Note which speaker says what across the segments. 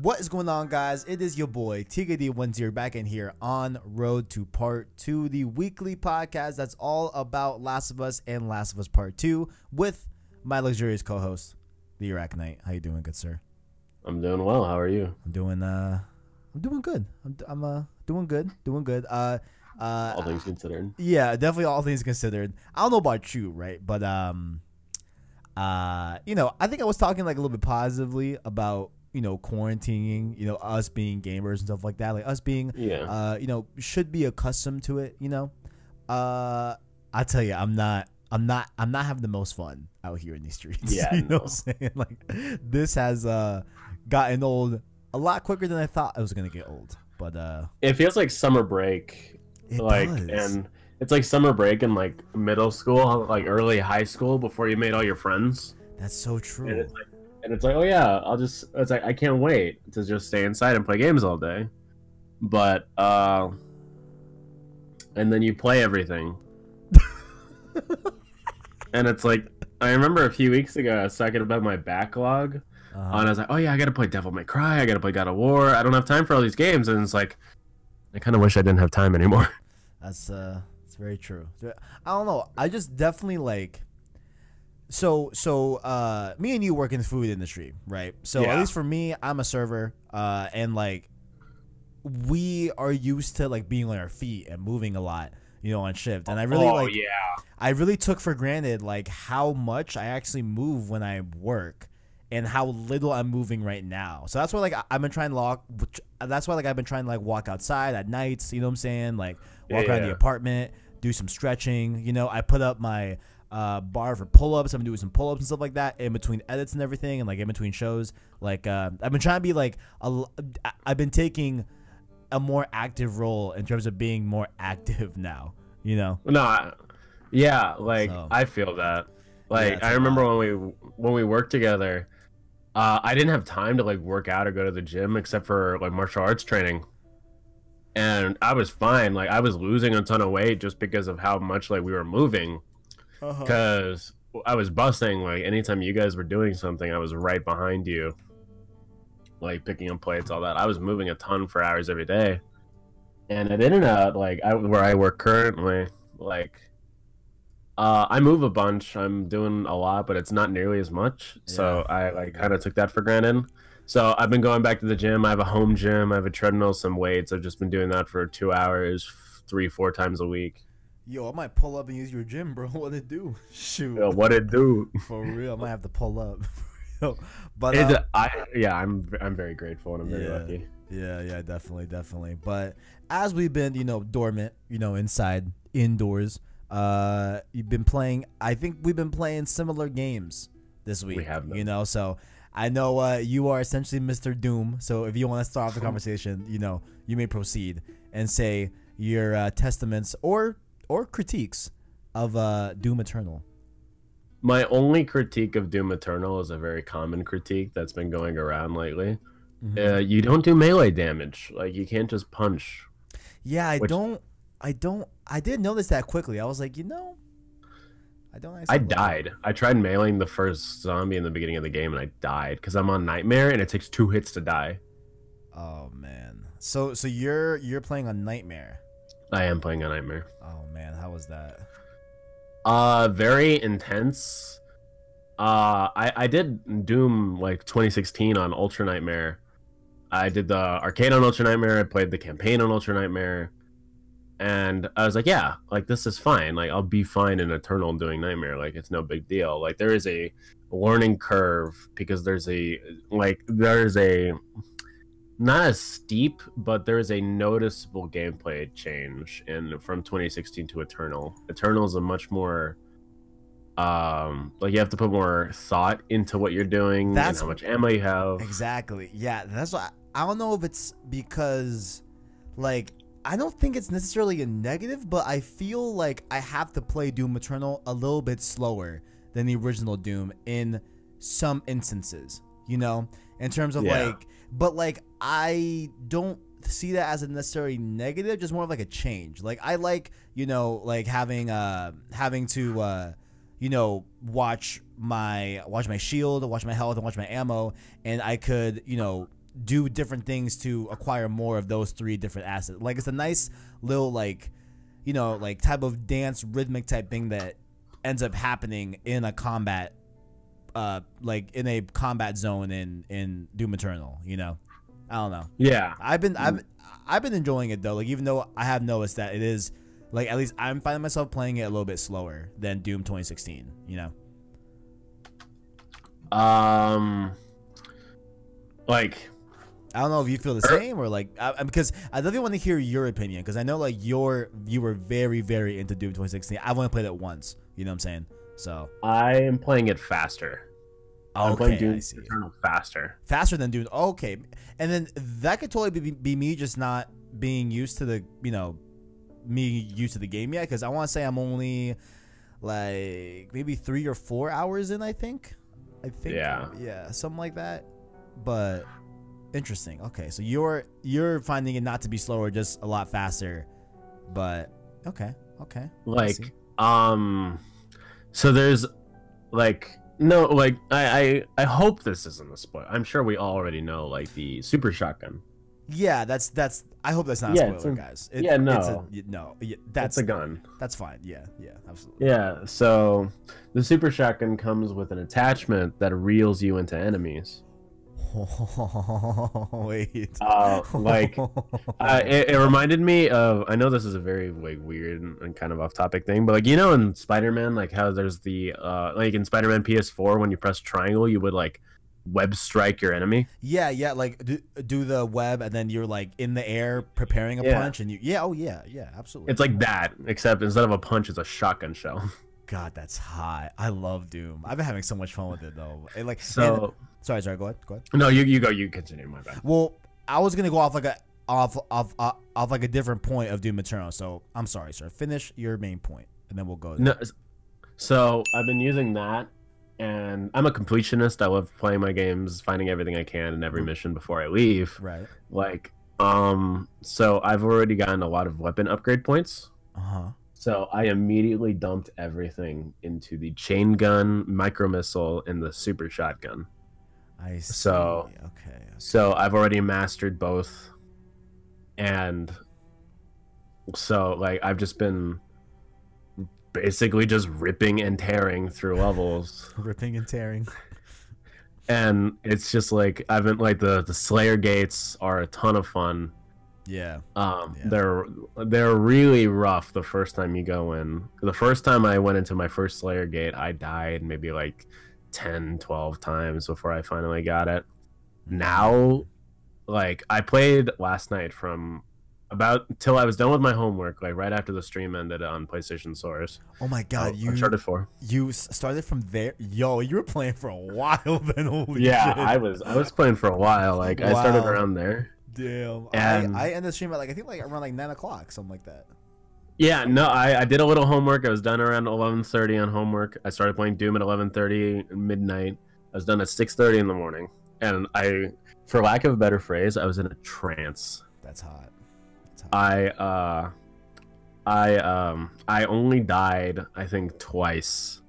Speaker 1: What is going on, guys? It is your boy TKD10 back in here on Road to Part 2, the weekly podcast that's all about Last of Us and Last of Us Part 2 with my luxurious co-host, the Iraq Knight. How you doing, good sir?
Speaker 2: I'm doing well. How are you?
Speaker 1: I'm doing good. I'm doing good.
Speaker 2: All things considered.
Speaker 1: Yeah, definitely all things considered. I don't know about you, right? But I think I was talking like a little bit positively about quarantining, us being gamers and stuff like that, like us being should be accustomed to it. I tell you, I'm not having the most fun out here in these streets.
Speaker 2: Yeah,
Speaker 1: you know what I'm saying? Like, this has gotten old a lot quicker than I thought it was gonna get old. But
Speaker 2: it feels like summer break.
Speaker 1: It does.
Speaker 2: And it's like summer break in like middle school, like early high school before you made all your friends.
Speaker 1: That's so true.
Speaker 2: And it's like, oh yeah, it's like I can't wait to just stay inside and play games all day. But and then you play everything. And it's like, I remember a few weeks ago I was talking about my backlog. And I was like, oh yeah, I gotta play Devil May Cry, I gotta play God of War, I don't have time for all these games. And it's like, I kind of wish I didn't have time anymore.
Speaker 1: That's very true. I don't know. I just definitely like. So me and you work in the food industry, right? So
Speaker 2: Yeah.
Speaker 1: at least for me, I'm a server, and like we are used to like being on our feet and moving a lot, on shift. And I really I really took for granted like how much I actually move when I work and how little I'm moving right now. So that's why like I've been trying to walk outside at nights, you know what I'm saying? Like walk around the apartment, do some stretching, I put up my bar for pull-ups. I'm doing some pull-ups and stuff like that in between edits and everything, and like in between shows. Like I've been trying to be like I've been taking a more active role in terms of being more active now.
Speaker 2: No, like
Speaker 1: So,
Speaker 2: I feel that. Like
Speaker 1: it's
Speaker 2: I
Speaker 1: a
Speaker 2: remember when we worked together, I didn't have time to like work out or go to the gym except for like martial arts training. And I was fine. Like I was losing a ton of weight just because of how much like we were moving. Because I was busting, like anytime you guys were doing something, I was right behind you, like picking up plates, all that. I was moving a ton for hours every day. And at In-N-Out, like where I work currently, like I move a bunch. I'm doing a lot, but it's not nearly as much. So I like kind of took that for granted. So I've been going back to the gym. I have a home gym. I have a treadmill, some weights. I've just been doing that for 2 hours, 3-4 times a week.
Speaker 1: Yo, I might pull up and use your gym, bro. What it do? Shoot.
Speaker 2: Yo, what it do?
Speaker 1: For real, I might have to pull up. But
Speaker 2: I'm very grateful and I'm very lucky.
Speaker 1: Yeah, definitely. But as we've been, dormant, inside, indoors, you've been playing. I think we've been playing similar games this week.
Speaker 2: We have been.
Speaker 1: So I know you are essentially Mr. Doom. So if you want to start off the conversation, you may proceed and say your testaments or critiques of Doom Eternal.
Speaker 2: My only critique of Doom Eternal is a very common critique that's been going around lately. You don't do melee damage. Like you can't just punch.
Speaker 1: Yeah, I didn't notice that quickly. I was like, I don't.
Speaker 2: I died. I tried meleeing the first zombie in the beginning of the game and I died because I'm on Nightmare and it takes 2 hits to die.
Speaker 1: Oh man. So you're playing on Nightmare.
Speaker 2: I am playing a Nightmare.
Speaker 1: Oh man, how was that?
Speaker 2: Very intense. I did Doom like 2016 on Ultra Nightmare. I did the arcade on Ultra Nightmare. I played the campaign on Ultra Nightmare, and I was like, yeah, like this is fine. Like I'll be fine in Eternal doing Nightmare. Like it's no big deal. Like there is a learning curve because there's a not as steep, but there is a noticeable gameplay change from 2016 to Eternal. Eternal is a much more like you have to put more thought into what you're doing and how much ammo you have.
Speaker 1: Exactly. Yeah, that's why I don't know if it's because like I don't think it's necessarily a negative, but I feel like I have to play Doom Eternal a little bit slower than the original Doom in some instances, in terms of but like I don't see that as a necessarily negative, just more of like a change. Like I like, like having to watch my shield, watch my health, and watch my ammo, and I could, do different things to acquire more of those 3 different assets. Like it's a nice little like, you know, like type of dance rhythmic type thing that ends up happening in a combat, like in a combat zone in Doom Eternal. You know, I don't know.
Speaker 2: Yeah,
Speaker 1: I've been enjoying it though. Like even though I have noticed that it is like at least I'm finding myself playing it a little bit slower than Doom 2016. You know.
Speaker 2: Like
Speaker 1: I don't know if you feel the same or like because I definitely want to hear your opinion because I know like you were very very into Doom 2016. I've only played it once. You know what I'm saying? So
Speaker 2: I am playing it faster. I'm playing Doom Eternal faster
Speaker 1: than Doom. Okay, and then that could totally be me just not being used to the me used to the game yet because I want to say I'm only like maybe 3 or 4 hours in. I think yeah something like that. But interesting. Okay, so you're finding it not to be slower, just a lot faster. But okay.
Speaker 2: Like so there's like no like I hope this isn't a spoiler. I'm sure we already know like the super shotgun.
Speaker 1: Yeah, that's I hope that's not a spoiler, guys. That's
Speaker 2: a gun.
Speaker 1: That's fine. Yeah, absolutely.
Speaker 2: Yeah, so the super shotgun comes with an attachment that reels you into enemies.
Speaker 1: Wait.
Speaker 2: It reminded me of. I know this is a very like weird and kind of off-topic thing, but like you know in Spider-Man, like how there's the like in Spider-Man PS4 when you press triangle, you would like web strike your enemy.
Speaker 1: Yeah, like do the web, and then you're like in the air preparing a punch, and yeah, absolutely.
Speaker 2: It's like that, except instead of a punch, it's a shotgun shell.
Speaker 1: God, that's hot. I love Doom. I've been having so much fun with it though. Sorry. Go ahead.
Speaker 2: No, you go. You continue. My bad.
Speaker 1: Well, I was gonna go off like a different point of Doom Eternal. So I'm sorry, sir. Finish your main point, and then we'll go.
Speaker 2: No, so I've been using that, and I'm a completionist. I love playing my games, finding everything I can in every mission before I leave.
Speaker 1: Right.
Speaker 2: Like, so I've already gotten a lot of weapon upgrade points. So I immediately dumped everything into the chain gun, micro missile, and the super shotgun.
Speaker 1: I see. Okay.
Speaker 2: So I've already mastered both, and so like I've just been basically just ripping and tearing through levels.
Speaker 1: Ripping and tearing.
Speaker 2: And it's just like I've been like the Slayer gates are a ton of fun.
Speaker 1: Yeah.
Speaker 2: They're really rough the first time you go in. The first time I went into my first Slayer gate, I died maybe like 10, 12 times before I finally got it. Now, like I played last night from about till I was done with my homework, like right after the stream ended on PlayStation Source.
Speaker 1: Oh my god,
Speaker 2: you started for.
Speaker 1: You started from there. Yo, you were playing for a while then. Holy
Speaker 2: shit.
Speaker 1: I
Speaker 2: was playing for a while. Like I started around there.
Speaker 1: Damn. And I ended the stream at like I think like around like 9 o'clock, something like that.
Speaker 2: Yeah, no, I did a little homework. I was done around 11:30 on homework. I started playing Doom at 11:30 midnight. I was done at 6:30 in the morning, and for lack of a better phrase, I was in a trance.
Speaker 1: That's hot.
Speaker 2: I only died I think twice,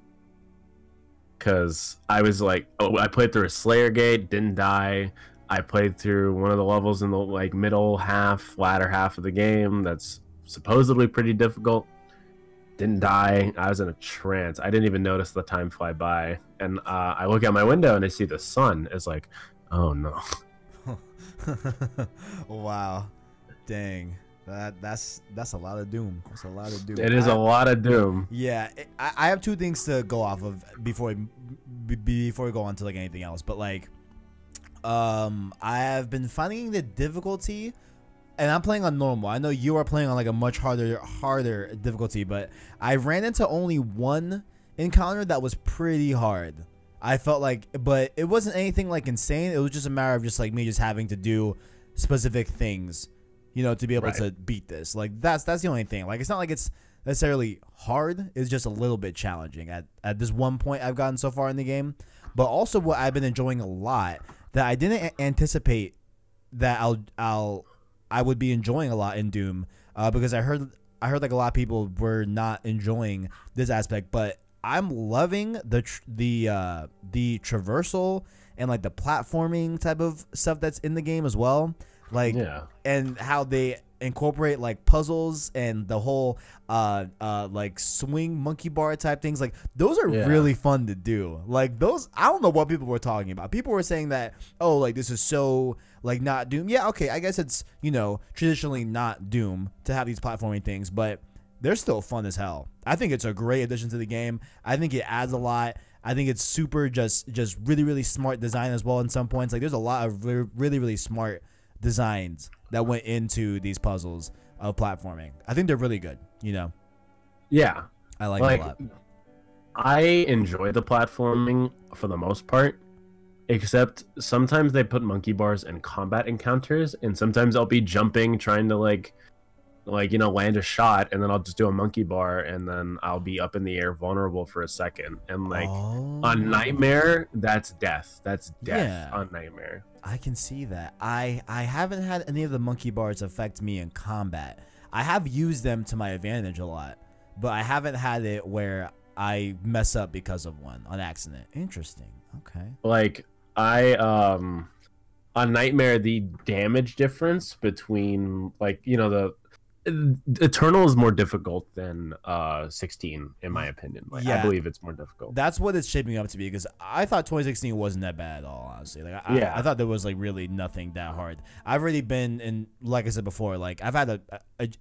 Speaker 2: because I was like, I played through a Slayer gate, didn't die. I played through one of the levels in the like latter half of the game that's supposedly pretty difficult, didn't die. I was in a trance. I didn't even notice the time fly by, and I look out my window and I see the sun. It's like, oh no.
Speaker 1: Wow, dang, that's a lot of Doom. That's a lot of Doom.
Speaker 2: It is a lot of Doom.
Speaker 1: Yeah, I have 2 things to go off of before we go on to like anything else, but like I have been finding the difficulty, and I'm playing on normal. I know you are playing on like a much harder difficulty, but I ran into only one encounter that was pretty hard. I felt like, but it wasn't anything like insane. It was just a matter of just like me just having to do specific things, you know, to be able to beat this. Like that's the only thing. Like it's not like it's necessarily hard. It's just a little bit challenging at this one point I've gotten so far in the game. But also what I've been enjoying a lot that I didn't anticipate that I would be enjoying a lot in Doom, because I heard like a lot of people were not enjoying this aspect, but I'm loving the traversal and like the platforming type of stuff that's in the game as well. Like, and how they incorporate like puzzles and the whole like swing monkey bar type things. Like those are really fun to do. Like those, I don't know what people were talking about. People were saying that, oh, like this is so like not Doom. Yeah, okay, I guess it's, you know, traditionally not Doom to have these platforming things, but they're still fun as hell. I think it's a great addition to the game. I think it adds a lot. I think it's super just really, really smart design as well in some points. Like there's a lot of really, really smart designs that went into these puzzles of platforming. I think they're really good, you know?
Speaker 2: Yeah.
Speaker 1: I like it a lot.
Speaker 2: I enjoy the platforming for the most part, except sometimes they put monkey bars in combat encounters, and sometimes I'll be jumping, trying to like you know, land a shot, and then I'll just do a monkey bar, and then I'll be up in the air vulnerable for a second. And like on Nightmare, that's death. That's death on Nightmare.
Speaker 1: I can see that. I haven't had any of the monkey bars affect me in combat. I have used them to my advantage a lot, but I haven't had it where I mess up because of one on accident. Interesting. Okay.
Speaker 2: Like on Nightmare, the damage difference between like, you know, the Eternal is more difficult than 16 in my opinion. Like, I believe it's more difficult.
Speaker 1: That's what it's shaping up to be, because I thought 2016 wasn't that bad at all, honestly. Like I thought there was like really nothing that hard. I've already been in, like I said before, like I've had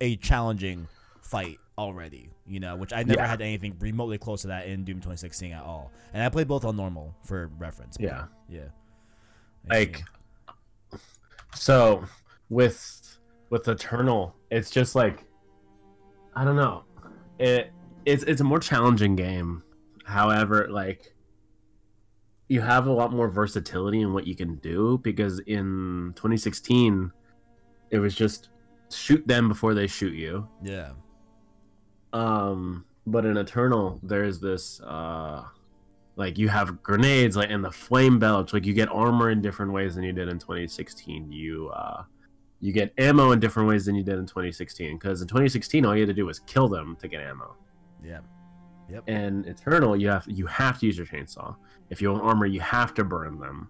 Speaker 1: a challenging fight already, you know, which I never had anything remotely close to that in Doom 2016 at all. And I played both on normal for reference.
Speaker 2: Yeah.
Speaker 1: Like
Speaker 2: so with Eternal, it's just like, I don't know, it's a more challenging game. However, like you have a lot more versatility in what you can do, because in 2016 it was just shoot them before they shoot you. But in Eternal there's this like you have grenades, like, and the flame belch, like you get armor in different ways than you did in 2016. You get ammo in different ways than you did in 2016, because in 2016 all you had to do was kill them to get ammo. And Eternal, you have to use your chainsaw. If you want armor, you have to burn them.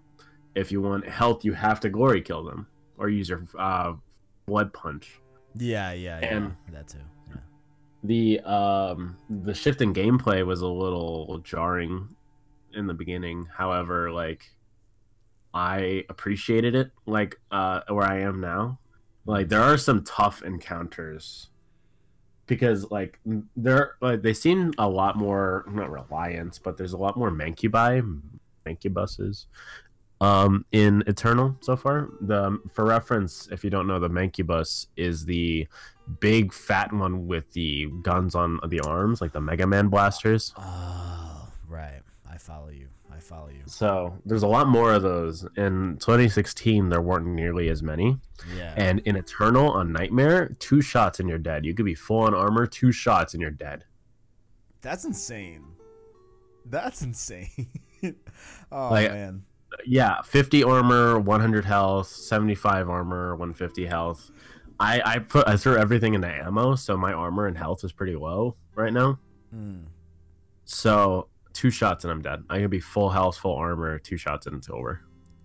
Speaker 2: If you want health, you have to glory kill them or use your blood punch.
Speaker 1: And that too.
Speaker 2: The shift in gameplay was a little jarring in the beginning. However, like I appreciated it, like where I am now. Like there are some tough encounters, because like they seem a lot more, not reliant, but there's a lot more mancubuses in Eternal so far. For reference, if you don't know, the mancubus is the big fat one with the guns on the arms, like the Mega Man blasters.
Speaker 1: Oh, right. I follow you.
Speaker 2: So there's a lot more of those. In 2016, there weren't nearly as many. And in Eternal on Nightmare, 2 shots and you're dead. You could be full on armor, 2 shots and you're dead.
Speaker 1: That's insane. Oh, like, man.
Speaker 2: Yeah, 50 armor, 100 health, 75 armor, 150 health. I threw everything into ammo, so my armor and health is pretty low right now. So 2 shots and I'm dead. I can be full health, full armor, 2 shots and it's over.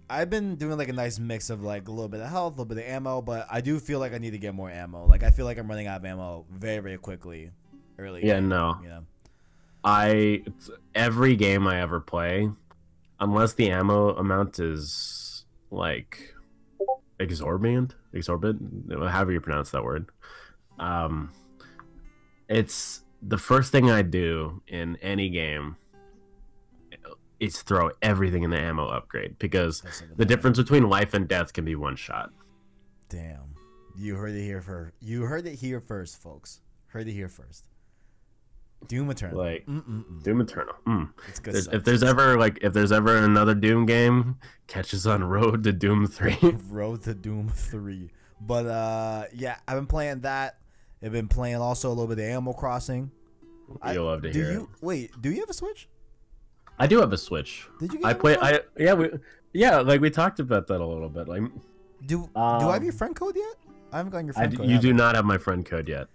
Speaker 1: I've been doing like a nice mix of like a little bit of health, a little bit of ammo, but I do feel like I need to get more ammo. Like I feel like I'm running out of ammo very, very quickly early.
Speaker 2: Yeah, no. You know? Every game I ever play, unless the ammo amount is like exorbitant, however you pronounce that word, it's the first thing I do in any game is throw everything in the ammo upgrade, because the difference between life and death can be 1 shot.
Speaker 1: Damn, you heard it here first. You heard it here first, folks. Heard it here first. Doom Eternal.
Speaker 2: Like Doom Eternal. It's good stuff. If there's ever another Doom game, catch us on Road to Doom 3.
Speaker 1: Road to Doom 3. But yeah, I've been playing that. I've been playing also a little bit of Animal Crossing.
Speaker 2: You'll love to hear it.
Speaker 1: Wait, do you have a Switch?
Speaker 2: I do have a Switch.
Speaker 1: Did you get
Speaker 2: like we talked about that a little bit. Like,
Speaker 1: do I have your friend code yet? I haven't gotten your friend code.
Speaker 2: You do not have my friend code yet.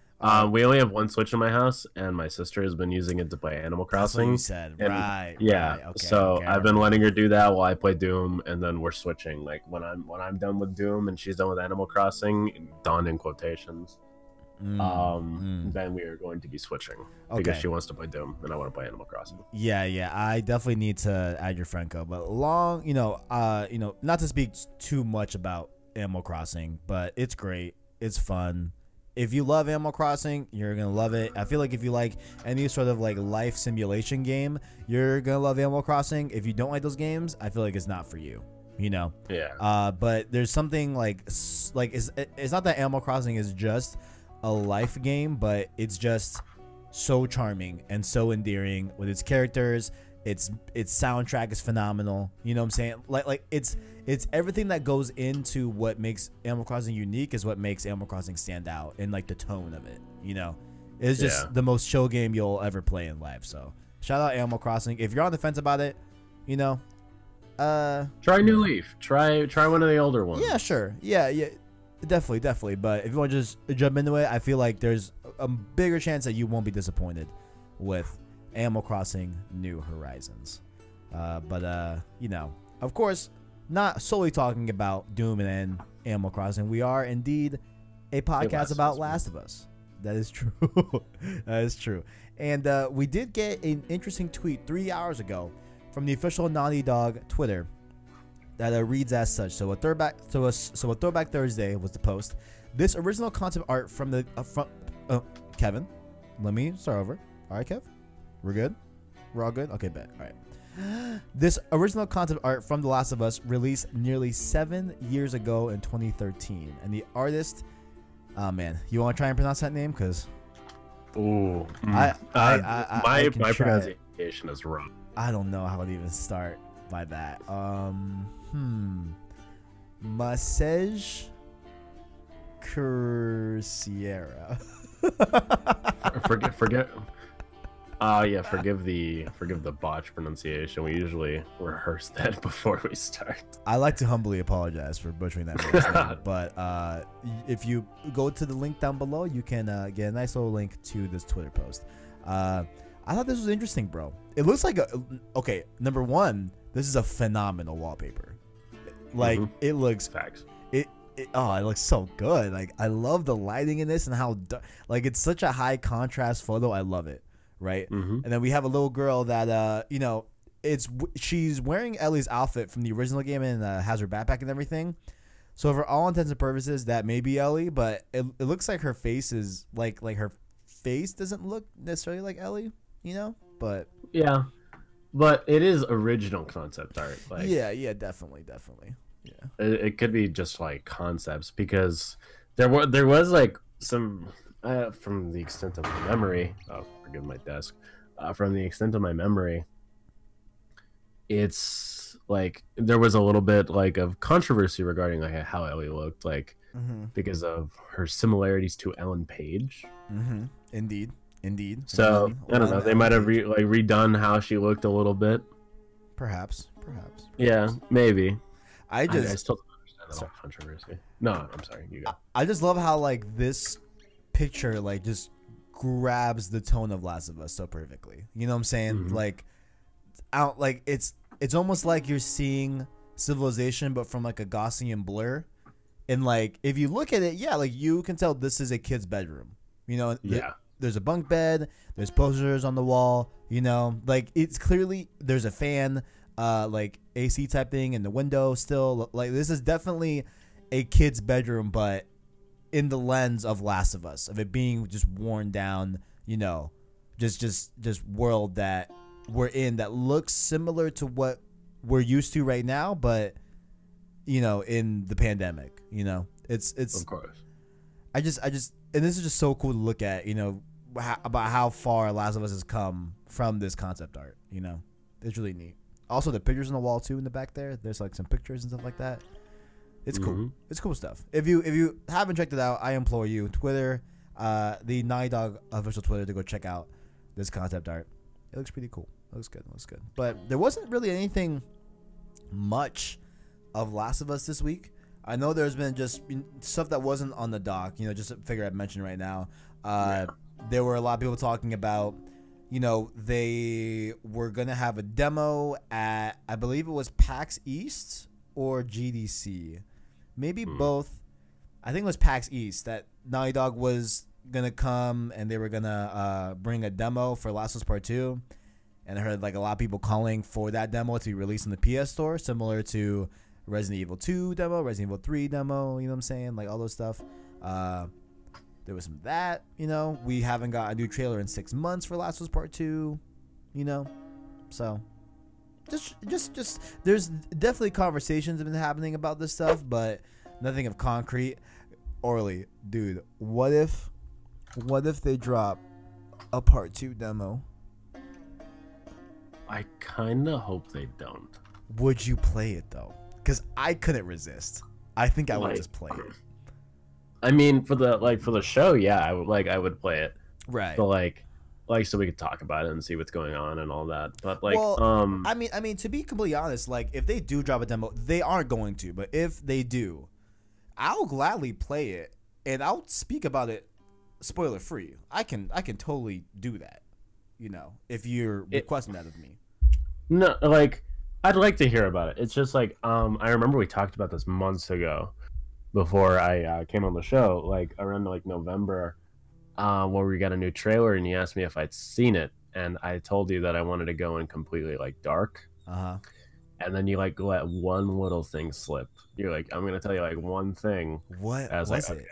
Speaker 2: We only have one Switch in my house, and my sister has been using it to play Animal Crossing.
Speaker 1: That's what you said,
Speaker 2: and,
Speaker 1: right?
Speaker 2: Yeah.
Speaker 1: Right. Okay,
Speaker 2: so
Speaker 1: okay,
Speaker 2: I've been letting her do that while I play Doom, and then we're switching. Like when I'm done with Doom and she's done with Animal Crossing, done in quotations. Then we are going to be switching because she wants to play Doom and I want to play Animal Crossing.
Speaker 1: Yeah. I definitely need to add your friend code, but not to speak too much about Animal Crossing, but it's great. It's fun. If you love Animal Crossing, you're gonna love it. I feel like if you like any sort of like life simulation game, you're gonna love Animal Crossing. If you don't like those games, I feel like it's not for you.
Speaker 2: Yeah.
Speaker 1: But there's something like it's not that Animal Crossing is just a life game, but it's just so charming and so endearing with its characters. Its soundtrack is phenomenal. You know what I'm saying? Like it's everything that goes into what makes Animal Crossing unique is what makes Animal Crossing stand out, and like the tone of it. It's just the most chill game you'll ever play in life. So shout out Animal Crossing. If you're on the fence about it,
Speaker 2: try New Leaf. Try one of the older ones.
Speaker 1: Yeah, sure. Yeah. Definitely. But if you want to just jump into it, I feel like there's a bigger chance that you won't be disappointed with Animal Crossing New Horizons. Of course, not solely talking about Doom and Animal Crossing. We are indeed a podcast about Last of Us. That is true. That is true. And we did get an interesting tweet 3 hours ago from the official Naughty Dog Twitter that reads as such. So a throwback Thursday was the post. This original concept art from the Kevin, let me start over. All right, Kev, we're good. We're all good. Okay, bet. All right. This original concept art from The Last of Us released nearly 7 years ago in 2013, and the artist, oh man, you want to try and pronounce that name? Because
Speaker 2: my pronunciation is wrong.
Speaker 1: I don't know how to even start by that. Masej Cursiera.
Speaker 2: Forget. Forgive the botch pronunciation. We usually rehearse that before we start.
Speaker 1: I like to humbly apologize for butchering that name, but if you go to the link down below, you can get a nice little link to this Twitter post. I thought this was interesting, bro. It looks like okay. Number one, this is a phenomenal wallpaper. Like it looks
Speaker 2: facts.
Speaker 1: It looks so good. Like I love the lighting in this and how it's such a high contrast photo. I love it. Right. And then we have a little girl that she's wearing Ellie's outfit from the original game and has her backpack and everything. So for all intents and purposes, that may be Ellie, but it looks like her face is like her face doesn't look necessarily like Ellie, but
Speaker 2: yeah, but it is original concept art. Like,
Speaker 1: yeah, definitely. Yeah,
Speaker 2: it could be just like concepts because there was like some from the extent of my memory. Oh, forgive my desk. From the extent of my memory, it's like there was a little bit like of controversy regarding like how Ellie looked like because of her similarities to Ellen Page.
Speaker 1: Indeed.
Speaker 2: So I don't know. They might have redone how she looked a little bit.
Speaker 1: Perhaps.
Speaker 2: Yeah, maybe.
Speaker 1: I
Speaker 2: still don't understand that whole controversy. No, I'm sorry. You go.
Speaker 1: I just love how like this picture like just grabs the tone of Last of Us so perfectly. You know what I'm saying? Like it's almost like you're seeing Civilization but from like a Gaussian blur. And like if you look at it, yeah, like you can tell this is a kid's bedroom. There's a bunk bed, there's posters on the wall, like it's clearly there's a fan, like AC type thing in the window still. Like this is definitely a kid's bedroom, but in the lens of Last of Us, of it being just worn down, just world that we're in that looks similar to what we're used to right now, but in the pandemic, it's
Speaker 2: of course.
Speaker 1: I just and this is just so cool to look at, about how far Last of Us has come from this concept art. It's really neat. Also, the pictures on the wall too in the back there. There's like some pictures and stuff like that. It's cool. It's cool stuff. If you haven't checked it out, I implore you, Twitter, the Naughty Dog official Twitter, to go check out this concept art. It looks pretty cool. It looks good. But there wasn't really anything much of Last of Us this week. I know there's been just stuff that wasn't on the doc. You know, just a figure I'd mention right now. There were a lot of people talking about, you know, they were gonna have a demo at, I believe it was PAX East or GDC, maybe both. I think it was PAX East that Naughty Dog was gonna come and they were gonna bring a demo for Last of Us Part 2, and I heard like a lot of people calling for that demo to be released in the PS Store, similar to Resident Evil 2 demo, Resident Evil 3 demo. You know what I'm saying? Like all those stuff. There was some of that. You know, we haven't got a new trailer in 6 months for Last of Us Part 2. You know, so just there's definitely conversations have been happening about this stuff, but nothing of concrete. Orly, dude, what if they drop a Part 2 demo?
Speaker 2: I kind of hope they don't.
Speaker 1: Would you play it though? Because I couldn't resist. I think I would just play it.
Speaker 2: I mean, for the show, yeah, I would play it.
Speaker 1: Right.
Speaker 2: But like so we could talk about it and see what's going on and all that. But like,
Speaker 1: well, I mean, to be completely honest, like if they do drop a demo, they aren't going to. But if they do, I'll gladly play it and I'll speak about it spoiler free. I can totally do that. You know, if you're requesting that of me.
Speaker 2: No, like I'd like to hear about it. It's just like I remember we talked about this months ago before I came on the show, like around like November, where we got a new trailer and you asked me if I'd seen it, and I told you that I wanted to go in completely like dark. And then you like let one little thing slip. You're like, I'm gonna tell you like one thing.
Speaker 1: What
Speaker 2: was
Speaker 1: like,
Speaker 2: it? Okay.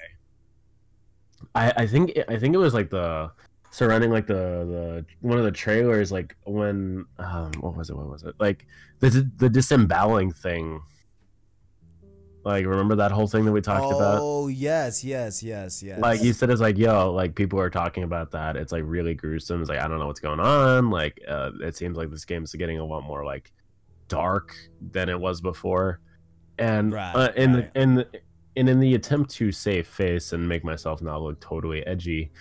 Speaker 2: I think it was like the surrounding like the one of the trailers, like when what was it like the disemboweling thing. Like, remember that whole thing that we talked about?
Speaker 1: Oh yes.
Speaker 2: Like you said, it's like, yo, like people are talking about that. It's like really gruesome. It's like I don't know what's going on. Like it seems like this game's getting a lot more like dark than it was before, and in the attempt to save face and make myself not look totally edgy,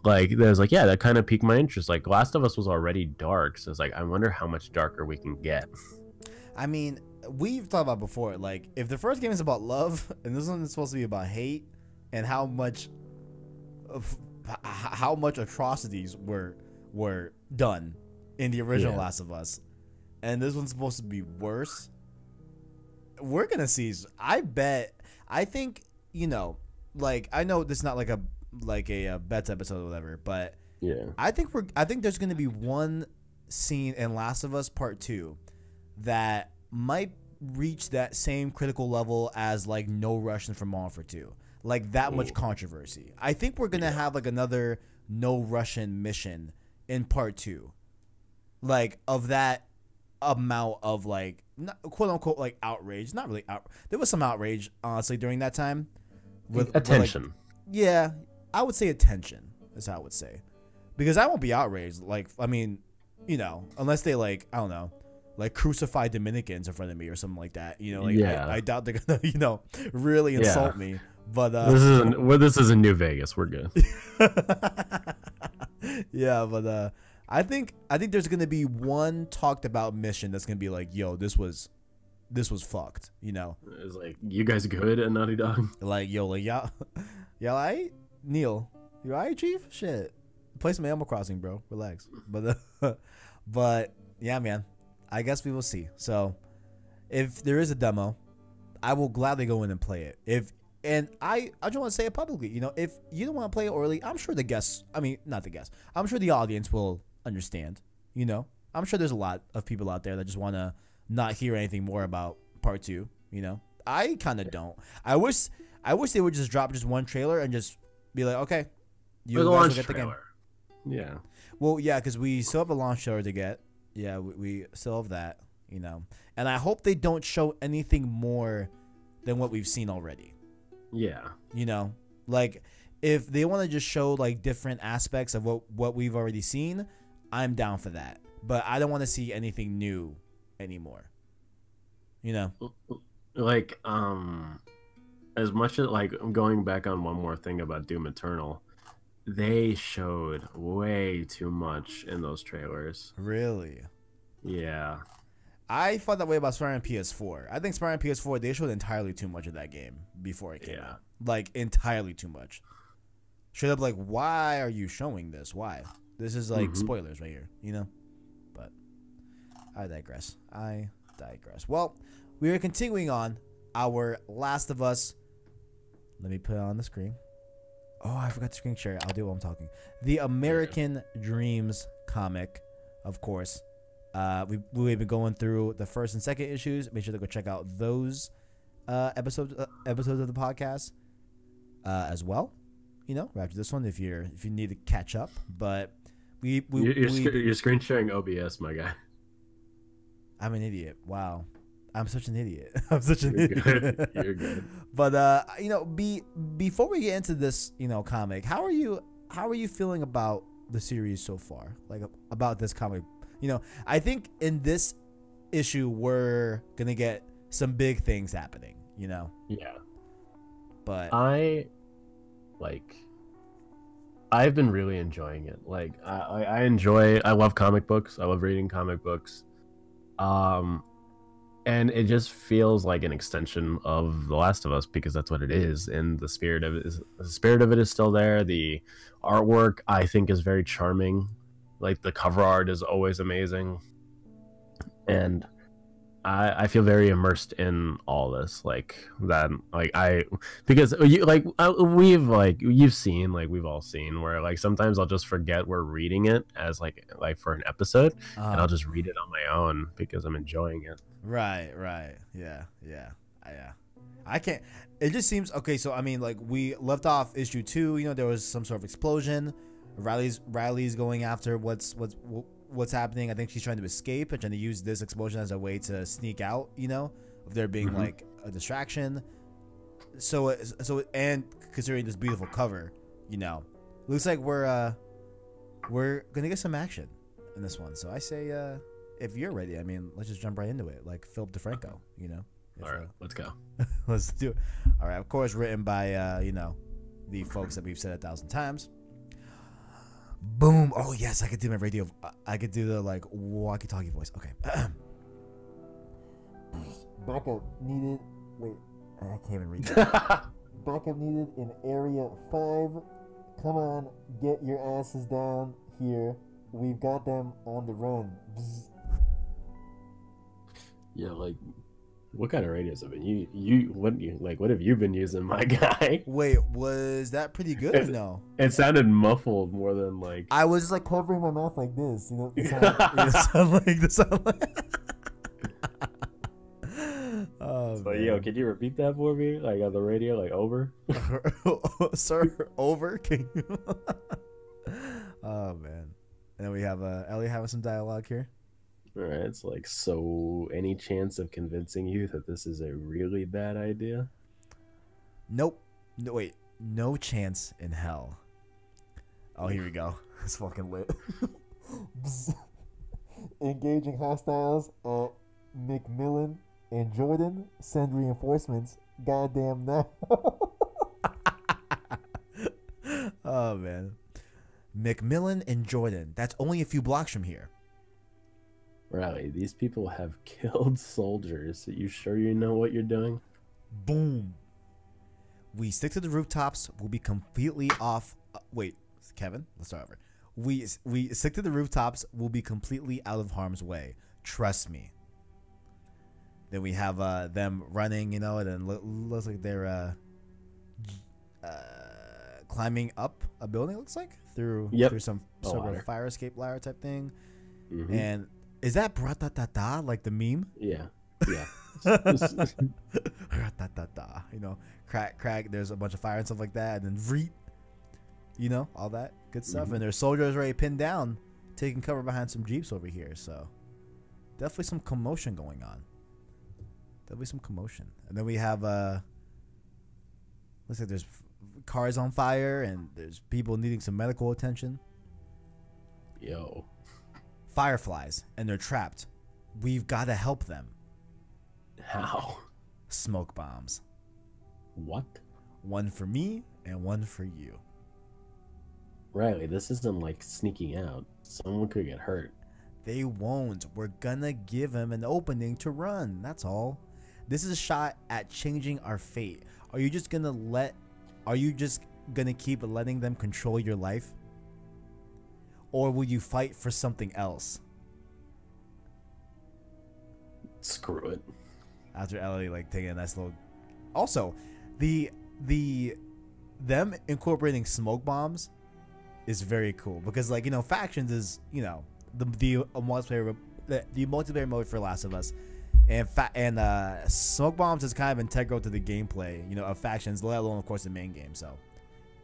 Speaker 2: like there's like, yeah, that kind of piqued my interest. Like Last of Us was already dark, so it's like I wonder how much darker we can get.
Speaker 1: I mean, we've thought about before, like if the first game is about love and this one is supposed to be about hate and how much atrocities were done in the original Last of Us, and this one's supposed to be worse, we're gonna see. I think, you know, like I know this is not like a bets episode or whatever, but
Speaker 2: yeah,
Speaker 1: I think there's gonna be one scene in Last of Us Part 2 that might reach that same critical level as like No Russian from Modern Warfare 2, like that much controversy. I think we're gonna have like another No Russian mission in Part 2, like of that amount of like quote unquote like outrage. Not really there was some outrage honestly during that time
Speaker 2: with attention.
Speaker 1: Yeah, I would say attention is how I would say, because I won't be outraged. Like, I mean, you know, unless they like, I don't know, like crucify Dominicans in front of me or something like that. You know, like I doubt they're gonna, you know, really insult me. But
Speaker 2: this isn't New Vegas. We're good.
Speaker 1: Yeah, but I think there's gonna be one talked about mission that's gonna be like, yo, this was fucked. You know,
Speaker 2: it's like, you guys good at Naughty Dog?
Speaker 1: Like, yo, like y'all alright? Neil, you alright, Chief? Shit, play some Animal Crossing, bro. Relax. But yeah, man. I guess we will see. So, if there is a demo, I will gladly go in and play it. I just want to say it publicly. You know, if you don't want to play it early, I'm sure I'm sure the audience will understand. You know, I'm sure there's a lot of people out there that just want to not hear anything more about Part 2. You know, I kind of don't. I wish they would just drop just one trailer and just be like, okay, you guys will get the game.
Speaker 2: Yeah.
Speaker 1: Well, yeah, because we still have a launch trailer to get. Yeah, we still have that, you know. And I hope they don't show anything more than what we've seen already.
Speaker 2: Yeah.
Speaker 1: You know, like if they want to just show like different aspects of what we've already seen, I'm down for that. But I don't want to see anything new anymore. You know?
Speaker 2: Like as much as like going back on one more thing about Doom Eternal, they showed way too much in those trailers.
Speaker 1: Really?
Speaker 2: Yeah.
Speaker 1: I felt that way about Spider-Man PS4. I think Spider-Man PS4, they showed entirely too much of that game before it came out. Like, entirely too much. Straight up, like, why are you showing this? Why? This is, like, spoilers right here, you know? But I digress. Well, we are continuing on our Last of Us. Let me put it on the screen. Oh, I forgot to screen share. I'll do it while I'm talking. The American Dreams comic, of course. We've been going through the first and second issues. Make sure to go check out those episodes of the podcast as well. You know, after this one, if you need to catch up. But
Speaker 2: you're screen sharing OBS, my guy.
Speaker 1: I'm an idiot. Wow, I'm such an idiot. I'm such an idiot.
Speaker 2: Good. You're good.
Speaker 1: But you know, before we get into this, you know, comic, how are you feeling about the series so far? Like about this comic. You know, I think in this issue we're gonna get some big things happening. You know.
Speaker 2: Yeah.
Speaker 1: But
Speaker 2: I've been really enjoying it. Like I love comic books. I love reading comic books. And it just feels like an extension of The Last of Us because that's what it is. And the spirit of it is still there. The artwork I think is very charming. Like the cover art is always amazing, and I feel very immersed in all this. Like that, like because you've seen, like we've all seen where like sometimes I'll just forget we're reading it as like for an episode, and I'll just read it on my own because I'm enjoying it.
Speaker 1: Right, yeah. I can't. It just seems okay. So I mean, like we left off issue 2. You know, there was some sort of explosion. Riley's going after what's happening. I think she's trying to escape and trying to use this explosion as a way to sneak out, you know, of there being like a distraction. So and considering this beautiful cover, you know, looks like we're gonna get some action in this one. So I say, if you're ready, I mean, let's just jump right into it, like Philip DeFranco, you know.
Speaker 2: All right, let's go.
Speaker 1: Let's do it. All right, of course, written by you know, the folks that we've said 1,000 times. Boom. Oh yes, I could do my radio. I could do the like walkie-talkie voice. Okay. Backup needed. Wait, I can't even read that. Backup needed in Area 5. Come on, get your asses down here. We've got them on the run. Bzz.
Speaker 2: Yeah, like, what kind of radios have been what have you been using, my guy?
Speaker 1: Wait, was that pretty good or no?
Speaker 2: It sounded muffled more than like.
Speaker 1: I was just like covering my mouth like this, you know. The sound like. Oh,
Speaker 2: so yo, can you repeat that for me, like on the radio, like over?
Speaker 1: Sir, over. Can you? Oh man, and then we have Ellie having some dialogue here.
Speaker 2: All right, it's like, so any chance of convincing you that this is a really bad idea?
Speaker 1: Nope. No, wait. No chance in hell. Oh, here we go. It's fucking lit. Engaging hostiles at McMillan and Jordan. Send reinforcements. Goddamn now. Oh, man. McMillan and Jordan. That's only a few blocks from here.
Speaker 2: Riley, these people have killed soldiers. Are you sure you know what you're doing?
Speaker 1: Boom. We stick to the rooftops. We'll be completely off. Wait, Kevin, let's start over. We stick to the rooftops. We'll be completely out of harm's way. Trust me. Then we have them running, you know, and then looks like they're climbing up a building. It looks like through some sort of fire escape ladder type thing, and. Is that bra-ta-ta-ta, like the meme?
Speaker 2: Yeah.
Speaker 1: Bra-ta-ta-ta, you know, crack, there's a bunch of fire and stuff like that, and then vreet, you know, all that good stuff. And there's soldiers already pinned down, taking cover behind some Jeeps over here, so definitely some commotion going on. Definitely some commotion. And then we have, looks like there's cars on fire, and there's people needing some medical attention.
Speaker 2: Yo.
Speaker 1: Fireflies, and they're trapped. We've got to help them.
Speaker 2: How?
Speaker 1: Smoke bombs.
Speaker 2: What?
Speaker 1: One for me and one for you.
Speaker 2: Riley, this isn't like sneaking out. Someone could get hurt.
Speaker 1: They won't. We're gonna give him an opening to run. That's all. This is a shot at changing our fate. Are you just gonna keep letting them control your life? Or will you fight for something else?
Speaker 2: Screw it.
Speaker 1: After Ellie like taking a nice little. Also, them incorporating smoke bombs is very cool because, like, you know, factions is, you know, the multiplayer mode for Last of Us, and smoke bombs is kind of integral to the gameplay, you know, of factions, let alone of course the main game. So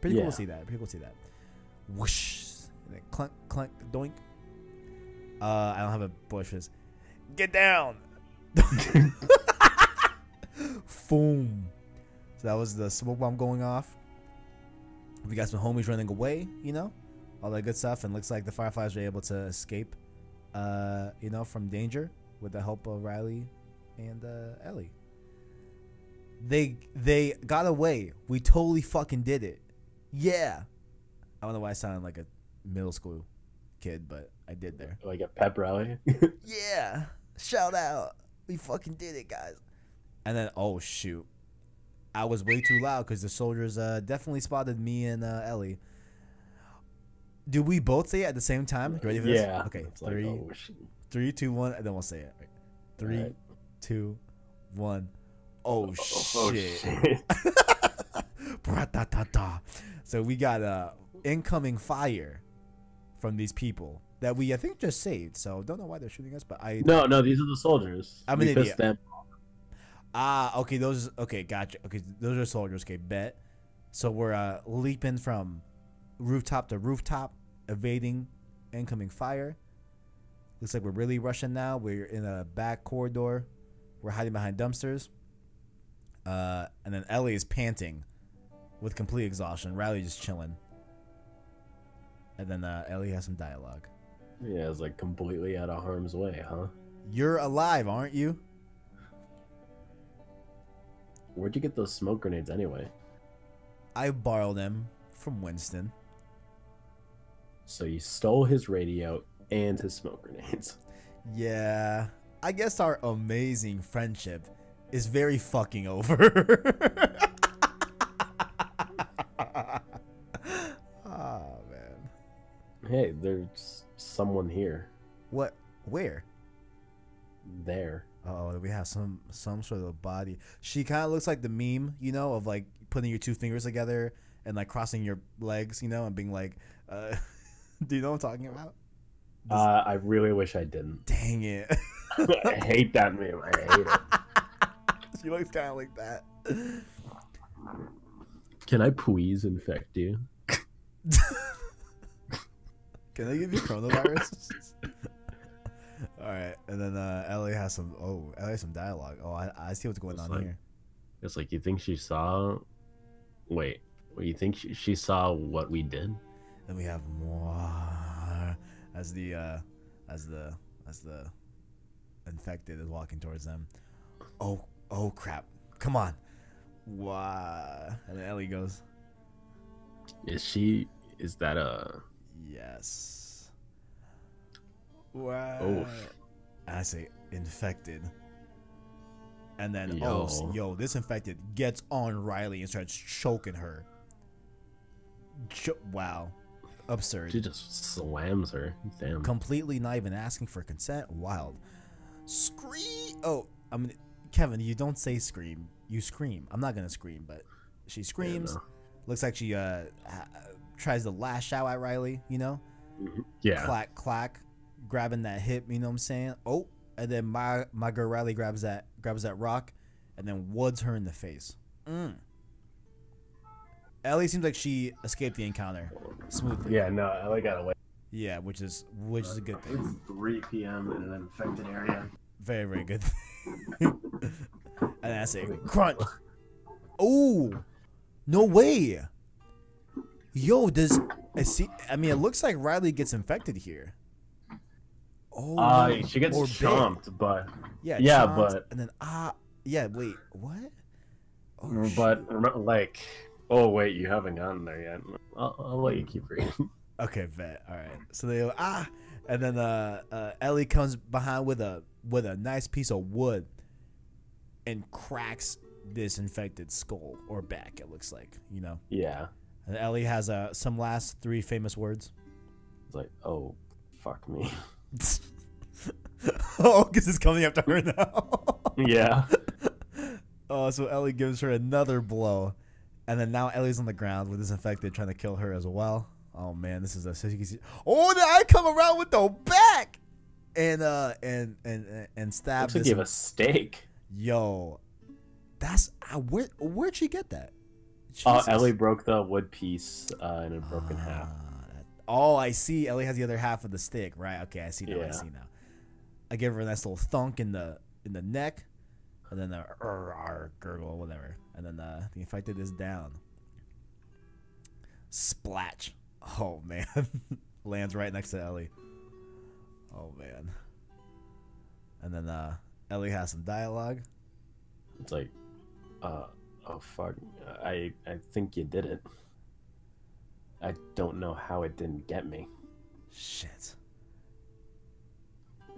Speaker 1: pretty cool to see that. Whoosh, clunk clunk doink. I don't have a voice for this. Get down. Boom. So that was the smoke bomb going off. We got some homies running away, you know, all that good stuff, and looks like the Fireflies were able to escape, you know, from danger with the help of Riley and Ellie. They got away. We totally fucking did it. Yeah. I don't know why I sounded like a middle school kid, but I did there.
Speaker 2: Like a pep rally.
Speaker 1: Yeah. Shout out. We fucking did it, guys. And then, oh shoot, I was way too loud because the soldiers definitely spotted me and Ellie. Do we both say it at the same time? You ready for this?
Speaker 2: Yeah.
Speaker 1: Okay.
Speaker 2: It's
Speaker 1: 3, 2, 1, and then we'll say it. Right. 3,
Speaker 2: right.
Speaker 1: 2, 1. Oh shit. So we got incoming fire from these people that we, I think, just saved. So don't know why they're shooting us, but
Speaker 2: No, these are the soldiers.
Speaker 1: I'm an idiot. Them. Okay, gotcha. Okay, those are soldiers. Okay, bet. So we're leaping from rooftop to rooftop, evading incoming fire. Looks like we're really rushing now. We're in a back corridor. We're hiding behind dumpsters. And then Ellie is panting with complete exhaustion. Riley just chilling. And then Ellie has some dialogue.
Speaker 2: Yeah, it's like completely out of harm's way, huh?
Speaker 1: You're alive, aren't you?
Speaker 2: Where'd you get those smoke grenades anyway?
Speaker 1: I borrowed them from Winston.
Speaker 2: So you stole his radio and his smoke grenades.
Speaker 1: Yeah. I guess our amazing friendship is very fucking over. Oh, man.
Speaker 2: Hey, there's someone here.
Speaker 1: What? Where?
Speaker 2: There.
Speaker 1: Oh, we have some sort of body. She kind of looks like the meme, you know, of like putting your two fingers together and like crossing your legs, you know, and being like, do you know what I'm talking about?
Speaker 2: I really wish I didn't.
Speaker 1: Dang it.
Speaker 2: I hate that meme. I hate it.
Speaker 1: She looks kind of like that.
Speaker 2: Can I please infect you?
Speaker 1: Can I give you coronavirus? All right, and then Ellie has some. Oh, Ellie has some dialogue. Oh, I see what's going on here.
Speaker 2: It's like, you think she saw? Wait, you think she saw what we did?
Speaker 1: Then we have more as the infected is walking towards them. Oh crap! Come on! Wow! And then Ellie goes.
Speaker 2: Is that a?
Speaker 1: Yes. Wow.
Speaker 2: Oh.
Speaker 1: I say infected. And then, this infected gets on Riley and starts choking her. Wow. Absurd.
Speaker 2: She just slams her. Damn.
Speaker 1: Completely not even asking for consent. Wild. Scream. Oh, I mean, Kevin, you don't say scream. You scream. I'm not going to scream, but she screams. Yeah, no. Looks like she tries to lash out at Riley, you know?
Speaker 2: Yeah.
Speaker 1: Clack, clack. Grabbing that hip, you know what I'm saying? Oh, and then my girl Riley grabs that rock and then woods her in the face. Ellie seems like she escaped the encounter smoothly.
Speaker 2: Yeah, no, Ellie got away.
Speaker 1: Yeah, which is a good thing.
Speaker 2: It's 3 p.m. in an infected area.
Speaker 1: Very, very good. And I say crunch. Oh, no way. Yo, I mean, it looks like Riley gets infected here. Oh,
Speaker 2: she gets chomped, but
Speaker 1: yeah,
Speaker 2: chomped,
Speaker 1: but and then yeah, wait, what?
Speaker 2: Oh, but like, oh wait, you haven't gotten there yet. I'll let you keep reading.
Speaker 1: Okay, bet. All right. So they go, And then Ellie comes behind with a nice piece of wood and cracks this infected skull or back. It looks like, you know.
Speaker 2: Yeah.
Speaker 1: And Ellie has some last 3 famous words.
Speaker 2: It's like, oh, fuck me.
Speaker 1: Oh, because it's coming after her now.
Speaker 2: Yeah.
Speaker 1: Oh, so Ellie gives her another blow, and then now Ellie's on the ground with this infected trying to kill her as well. Oh man, this is a oh, then I come around with the back and stab.
Speaker 2: Looks like you have a steak.
Speaker 1: Yo, that's where'd she get that?
Speaker 2: Oh, Ellie broke the wood piece in a broken half.
Speaker 1: Oh, I see. Ellie has the other half of the stick, right? Okay, I see now.
Speaker 2: Yeah.
Speaker 1: I see now. I give her a nice little thunk in the neck, and then gurgle, whatever, and then the infected is down. Splatch. Oh man, lands right next to Ellie. Oh man. And then Ellie has some dialogue.
Speaker 2: It's like, oh fuck, I think you did it. I don't know how it didn't get me.
Speaker 1: Shit.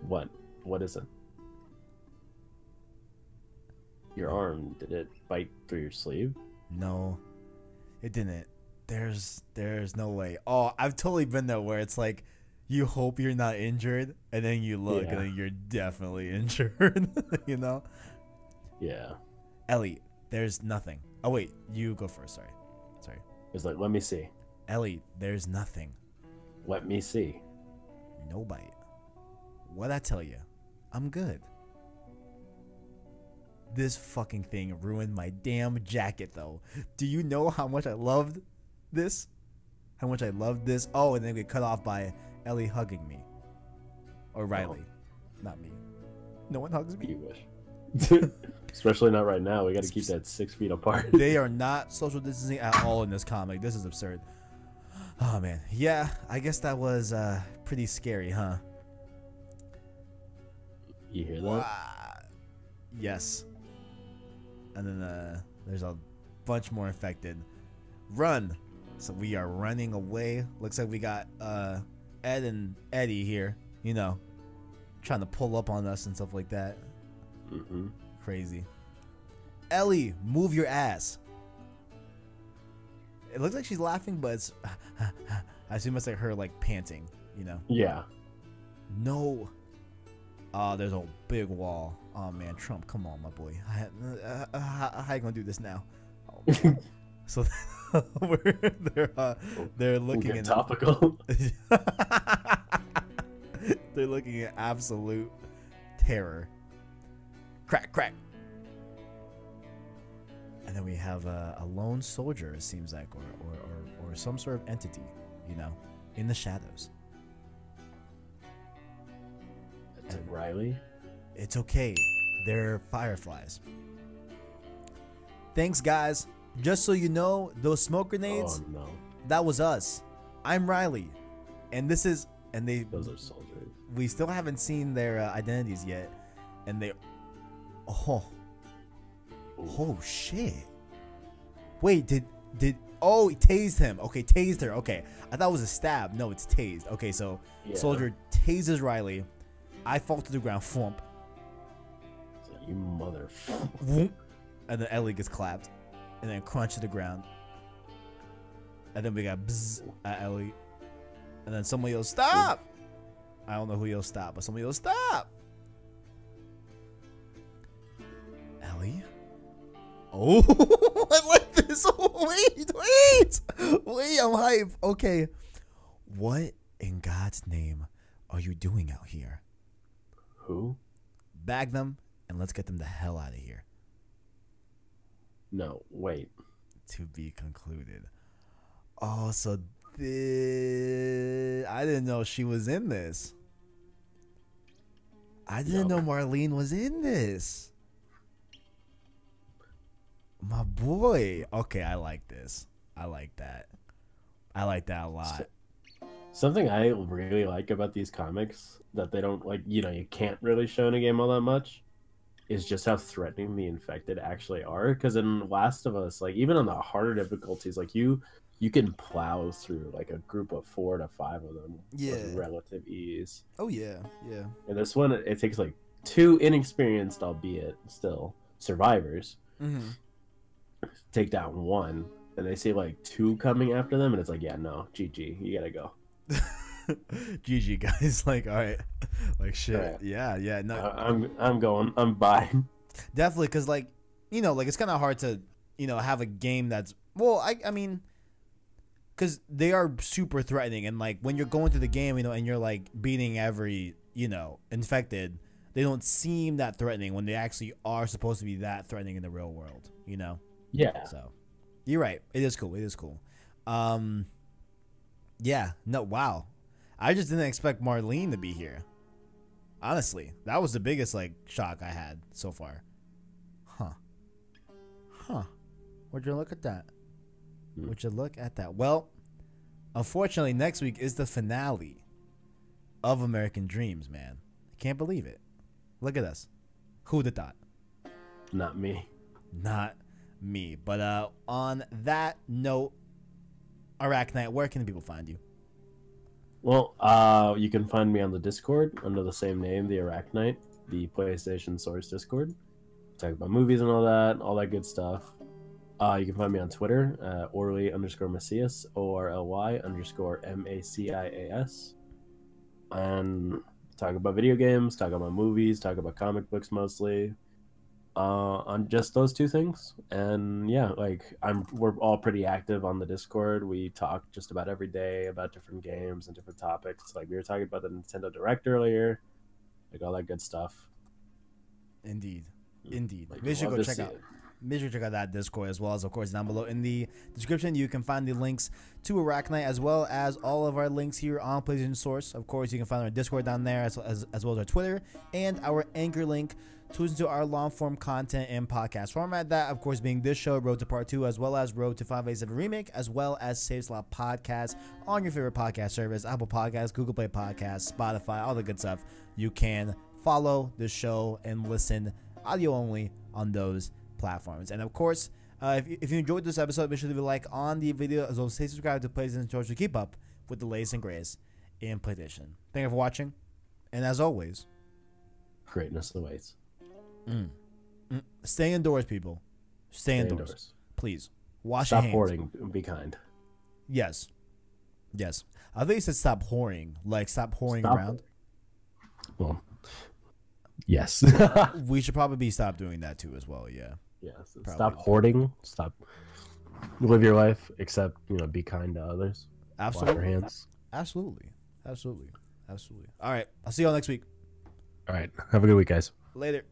Speaker 2: What? What is it? Your arm, did it bite through your sleeve?
Speaker 1: No, it didn't. There's no way. Oh, I've totally been there where it's like you hope you're not injured, and then you look, and then you're definitely injured. You know?
Speaker 2: Yeah.
Speaker 1: Ellie, there's nothing. Oh wait, you go first. Sorry.
Speaker 2: It's like, let me see.
Speaker 1: Ellie, there's nothing.
Speaker 2: Let me see.
Speaker 1: No bite. What'd I tell you? I'm good. This fucking thing ruined my damn jacket, though. Do you know how much I loved this? How much I loved this? Oh, and then we get cut off by Ellie hugging me. Or Riley. Not me. No one hugs me.
Speaker 2: You wish. Especially not right now. We got to keep that 6 feet apart.
Speaker 1: They are not social distancing at all in this comic. This is absurd. Oh, man. Yeah, I guess that was pretty scary, huh?
Speaker 2: You hear that?
Speaker 1: Yes. And then there's a bunch more infected. Run! So we are running away. Looks like we got Ed and Eddie here, you know, trying to pull up on us and stuff like that.
Speaker 2: Mm-hmm.
Speaker 1: Crazy. Ellie, move your ass. It looks like she's laughing, but it's I assume it's like her like panting, you know.
Speaker 2: Yeah.
Speaker 1: No. Oh, there's a big wall. Oh man, Trump, come on, my boy. How you gonna do this now? Oh, so they're looking at
Speaker 2: topical.
Speaker 1: They're looking at absolute terror. Crack, crack. And then we have a lone soldier, it seems like, or some sort of entity, you know, in the shadows.
Speaker 2: It's Riley.
Speaker 1: It's okay. They're fireflies. Thanks, guys. Just so you know, those smoke grenades,
Speaker 2: oh, no.
Speaker 1: That was us. I'm Riley. And this is... And they...
Speaker 2: Those are soldiers.
Speaker 1: We still haven't seen their identities yet. And they... Oh. Oh, shit. Wait, did... Oh, he tased him. Okay, tased her. Okay. I thought it was a stab. No, it's tased. Okay, so... Yeah. Soldier tases Riley. I fall to the ground. Flump.
Speaker 2: You mother...
Speaker 1: And then Ellie gets clapped. And then crunch to the ground. And then we got bzzz at Ellie. And then somebody yells, stop! I don't know who yells stop, but somebody yells, stop! Ellie? Oh, I like this. Oh, wait, I'm hype. Okay. What in God's name are you doing out here?
Speaker 2: Who?
Speaker 1: Bag them and let's get them the hell out of here.
Speaker 2: No, wait.
Speaker 1: To be concluded. Oh, so I didn't know she was in this. I didn't know Marlene was in this. My boy. Okay, I like this. I like that. I like that a lot.
Speaker 2: Something I really like about these comics that they don't, like, you know, you can't really show in a game all that much is just how threatening the infected actually are. Because in Last of Us, like even on the harder difficulties, like you can plow through like a group of 4 to 5 of them with relative ease.
Speaker 1: Oh yeah, yeah.
Speaker 2: And this one, it takes like 2 inexperienced, albeit still survivors, take down 1, and they see like 2 coming after them, and it's like, yeah, no, GG, you gotta go.
Speaker 1: GG, guys. Like, all right, like shit.
Speaker 2: Right.
Speaker 1: Yeah. No,
Speaker 2: I'm going. I'm buying.
Speaker 1: Definitely, because like, you know, like it's kind of hard to, you know, have a game that's well, I mean, because they are super threatening, and like when you're going through the game, you know, and you're like beating every, you know, infected, they don't seem that threatening when they actually are supposed to be that threatening in the real world, you know.
Speaker 2: Yeah.
Speaker 1: So, you're right. It is cool. It is cool. Yeah. No. Wow. I just didn't expect Marlene to be here. Honestly, that was the biggest like shock I had so far. Huh. Would you look at that? Would you look at that? Well, unfortunately, next week is the finale of American Dreams, man. I can't believe it. Look at us. Who'd have thought?
Speaker 2: Not me.
Speaker 1: Not me. But on that note, Arachnite, where can people find you?
Speaker 2: Well, you can find me on the Discord under the same name, the Arachnite, the PlayStation Source Discord. Talk about movies and all that good stuff. You can find me on Twitter, Orly_Macias, ORLY_MACIAS. And talk about video games, talk about movies, talk about comic books mostly. On just those 2 things. And yeah, like we're all pretty active on the Discord. We talk just about every day about different games and different topics. Like we were talking about the Nintendo Direct earlier, like all that good stuff.
Speaker 1: Indeed.
Speaker 2: Like,
Speaker 1: Make sure you check out that Discord, as well as, of course, down below in the description you can find the links to Arachnite, as well as all of our links here on PlayStation Source. Of course, you can find our Discord down there, as well as our Twitter and our Anchor link to listen to our long-form content in podcast format. That, of course, being this show, Road to Part 2, as well as Road to 587 Remake, as well as Save Slot Podcast on your favorite podcast service, Apple Podcasts, Google Play Podcasts, Spotify, all the good stuff. You can follow the show and listen audio only on those platforms. And of course, if you enjoyed this episode, make sure to leave a like on the video, as well as stay subscribed to PlayStation Source to keep up with the latest and greatest in PlayStation. Thank you for watching, and as always,
Speaker 2: greatness awaits.
Speaker 1: Stay indoors, people. Stay indoors. Please wash your hands.
Speaker 2: Stop hoarding. Be kind.
Speaker 1: Yes. I think you said stop whoring. Like stop whoring around.
Speaker 2: Well, yes.
Speaker 1: We should probably stop doing that too, as well. Yeah.
Speaker 2: Yes. Stop hoarding. Stop. Live your life, except be kind to others.
Speaker 1: Absolutely.
Speaker 2: Wash your hands.
Speaker 1: Absolutely. All right. I'll see y'all next week.
Speaker 2: All right. Have a good week, guys.
Speaker 1: Later.